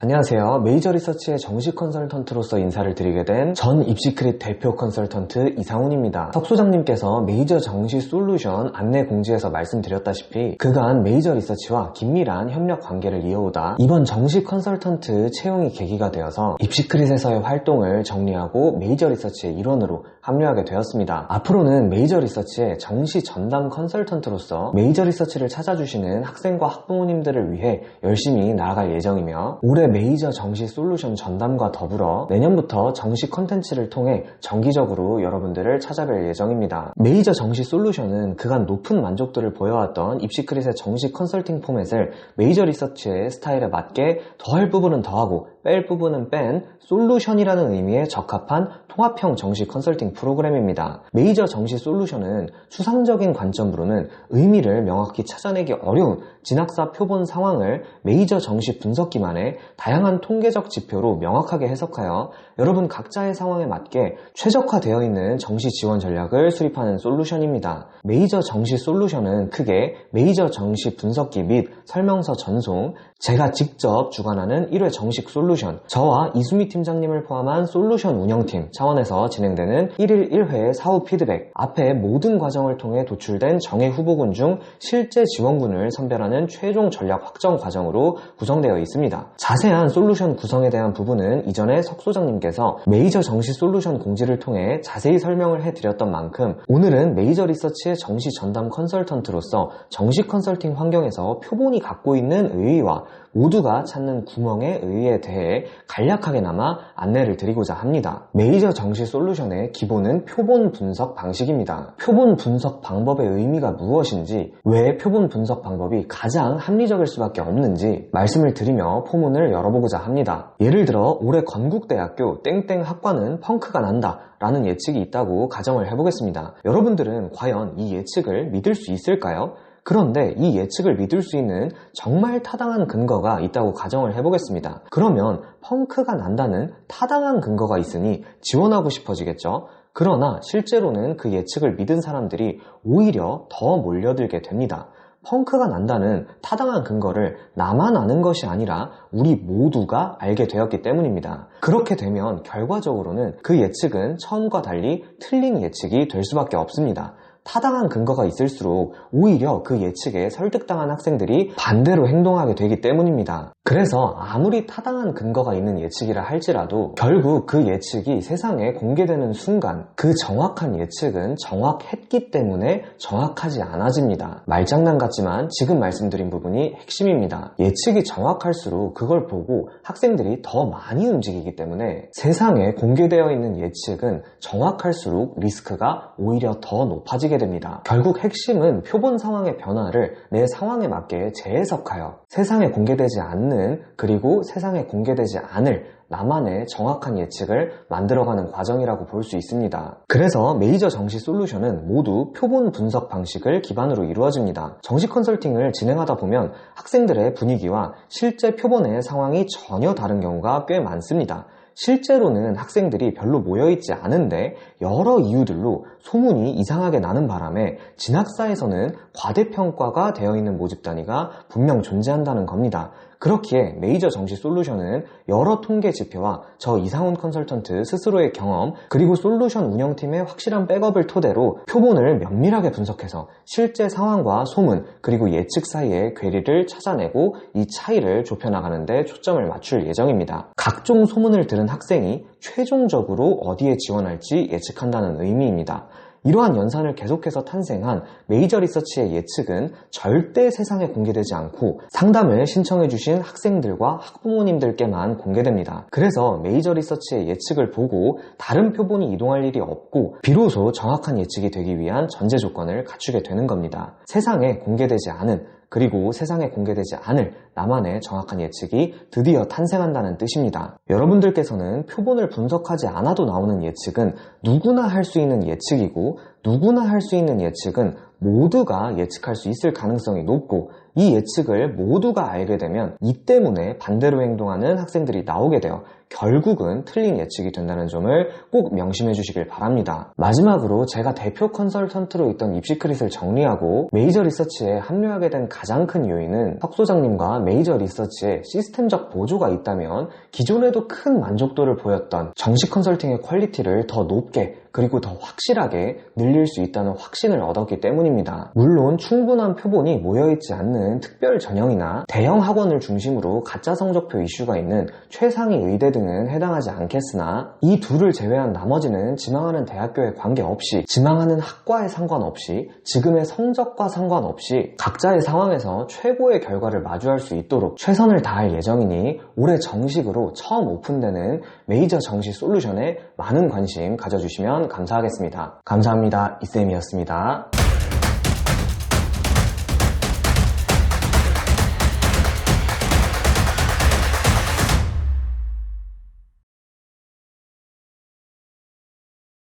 안녕하세요. 메이저 리서치의 정식 컨설턴트로서 인사를 드리게 된 전 입시크릿 대표 컨설턴트 이상훈입니다. 석 소장님께서 메이저 정시 솔루션 안내 공지에서 말씀드렸다시피 그간 메이저 리서치와 긴밀한 협력 관계를 이어오다 이번 정식 컨설턴트 채용이 계기가 되어서 입시크릿에서의 활동을 정리하고 메이저 리서치의 일원으로 합류하게 되었습니다. 앞으로는 메이저 리서치의 정시 전담 컨설턴트로서 메이저 리서치를 찾아주시는 학생과 학부모님들을 위해 열심히 나아갈 예정이며 올해 메이저 정시 솔루션 전담과 더불어 내년부터 정시 컨텐츠를 통해 정기적으로 여러분들을 찾아뵐 예정입니다. 메이저 정시 솔루션은 그간 높은 만족도를 보여왔던 입시크릿의 정시 컨설팅 포맷을 메이저 리서치의 스타일에 맞게 더할 부분은 더하고 뺄 부분은 뺀 솔루션이라는 의미에 적합한 통합형 정시 컨설팅 프로그램입니다. 메이저 정시 솔루션은 추상적인 관점으로는 의미를 명확히 찾아내기 어려운 진학사 표본 상황을 메이저 정시 분석기만의 다양한 통계적 지표로 명확하게 해석하여 여러분 각자의 상황에 맞게 최적화되어 있는 정시 지원 전략을 수립하는 솔루션입니다. 메이저 정시 솔루션은 크게 메이저 정시 분석기 및 설명서 전송, 제가 직접 주관하는 1회 정식 솔루션, 저와 이수미 팀장님을 포함한 솔루션 운영팀 차원에서 진행되는 1일 1회 사후 피드백, 앞에 모든 과정을 통해 도출된 정예 후보군 중 실제 지원군을 선별하는 최종 전략 확정 과정으로 구성되어 있습니다. 자세한 솔루션 구성에 대한 부분은 이전에 석 소장님께서 메이저 정시 솔루션 공지를 통해 자세히 설명을 해드렸던 만큼 오늘은 메이저 리서치의 정시 전담 컨설턴트로서 정시 컨설팅 환경에서 표본이 갖고 있는 의의와 모두가 찾는 구멍의 의의에 대해 간략하게나마 안내를 드리고자 합니다. 메이저 정시 솔루션의 기본은 표본 분석 방식입니다. 표본 분석 방법의 의미가 무엇인지, 왜 표본 분석 방법이 가장 합리적일 수밖에 없는지 말씀을 드리며 포문을 열어보고자 합니다. 예를 들어 올해 건국대학교 땡땡 학과는 펑크가 난다 라는 예측이 있다고 가정을 해보겠습니다. 여러분들은 과연 이 예측을 믿을 수 있을까요? 그런데 이 예측을 믿을 수 있는 정말 타당한 근거가 있다고 가정을 해보겠습니다. 그러면 펑크가 난다는 타당한 근거가 있으니 지원하고 싶어지겠죠? 그러나 실제로는 그 예측을 믿은 사람들이 오히려 더 몰려들게 됩니다. 펑크가 난다는 타당한 근거를 나만 아는 것이 아니라 우리 모두가 알게 되었기 때문입니다. 그렇게 되면 결과적으로는 그 예측은 처음과 달리 틀린 예측이 될 수밖에 없습니다. 타당한 근거가 있을수록 오히려 그 예측에 설득당한 학생들이 반대로 행동하게 되기 때문입니다. 그래서 아무리 타당한 근거가 있는 예측이라 할지라도 결국 그 예측이 세상에 공개되는 순간 그 정확한 예측은 정확했기 때문에 정확하지 않아집니다. 말장난 같지만 지금 말씀드린 부분이 핵심입니다. 예측이 정확할수록 그걸 보고 학생들이 더 많이 움직이기 때문에 세상에 공개되어 있는 예측은 정확할수록 리스크가 오히려 더 높아지게 됩니다. 결국 핵심은 표본 상황의 변화를 내 상황에 맞게 재해석하여 세상에 공개되지 않는 그리고 세상에 공개되지 않을 나만의 정확한 예측을 만들어가는 과정이라고 볼 수 있습니다. 그래서 메이저 정시 솔루션은 모두 표본 분석 방식을 기반으로 이루어집니다. 정시 컨설팅을 진행하다 보면 학생들의 분위기와 실제 표본의 상황이 전혀 다른 경우가 꽤 많습니다. 실제로는 학생들이 별로 모여있지 않은데 여러 이유들로 소문이 이상하게 나는 바람에 진학사에서는 과대평가가 되어 있는 모집 단위가 분명 존재한다는 겁니다. 그렇기에 메이저 정시 솔루션은 여러 통계 지표와 저 이상훈 컨설턴트 스스로의 경험 그리고 솔루션 운영팀의 확실한 백업을 토대로 표본을 면밀하게 분석해서 실제 상황과 소문 그리고 예측 사이의 괴리를 찾아내고 이 차이를 좁혀나가는 데 초점을 맞출 예정입니다. 각종 소문을 들은 학생이 최종적으로 어디에 지원할지 예측한다는 의미입니다. 이러한 연산을 계속해서 탄생한 메이저 리서치의 예측은 절대 세상에 공개되지 않고 상담을 신청해주신 학생들과 학부모님들께만 공개됩니다. 그래서 메이저 리서치의 예측을 보고 다른 표본이 이동할 일이 없고 비로소 정확한 예측이 되기 위한 전제 조건을 갖추게 되는 겁니다. 세상에 공개되지 않은 그리고 세상에 공개되지 않을 나만의 정확한 예측이 드디어 탄생한다는 뜻입니다. 여러분들께서는 표본을 분석하지 않아도 나오는 예측은 누구나 할 수 있는 예측이고 누구나 할 수 있는 예측은 모두가 예측할 수 있을 가능성이 높고, 이 예측을 모두가 알게 되면 이 때문에 반대로 행동하는 학생들이 나오게 되어 결국은 틀린 예측이 된다는 점을 꼭 명심해 주시길 바랍니다. 마지막으로 제가 대표 컨설턴트로 있던 입시크릿을 정리하고 메이저 리서치에 합류하게 된 가장 큰 요인은 석 소장님과 메이저 리서치에 시스템적 보조가 있다면 기존에도 큰 만족도를 보였던 정식 컨설팅의 퀄리티를 더 높게 그리고 더 확실하게 늘릴 수 있다는 확신을 얻었기 때문입니다. 물론 충분한 표본이 모여있지 않는 특별 전형이나 대형 학원을 중심으로 가짜 성적표 이슈가 있는 최상위 의대 등은 해당하지 않겠으나, 이 둘을 제외한 나머지는 지망하는 대학교에 관계없이, 지망하는 학과에 상관없이, 지금의 성적과 상관없이 각자의 상황에서 최고의 결과를 마주할 수 있도록 최선을 다할 예정이니 올해 정식으로 처음 오픈되는 메이저 정시 솔루션에 많은 관심 가져주시면 감사하겠습니다. 감사합니다. 이쌤이었습니다.